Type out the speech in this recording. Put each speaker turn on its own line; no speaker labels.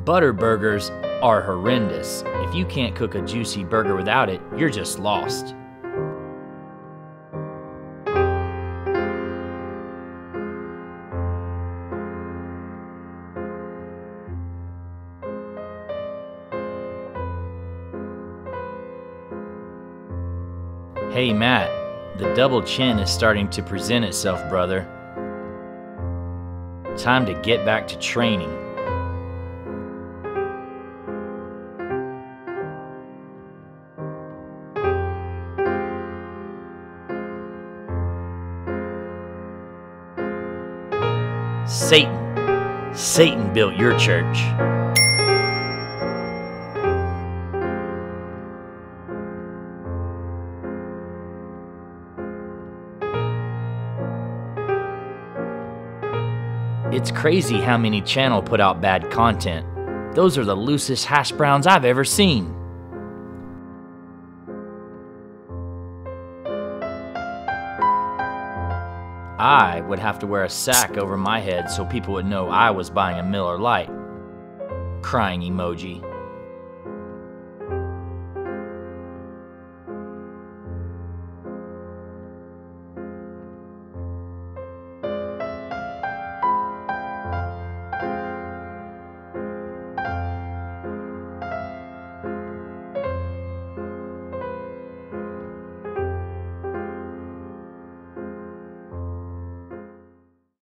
Butter burgers are horrendous. If you can't cook a juicy burger without it, you're just lost. Hey Matt, the double chin is starting to present itself, brother. Time to get back to training. Satan built your church. It's crazy how many channels put out bad content. Those are the loosest hash browns I've ever seen. I would have to wear a sack over my head so people would know I was buying a Miller Lite. Crying emoji.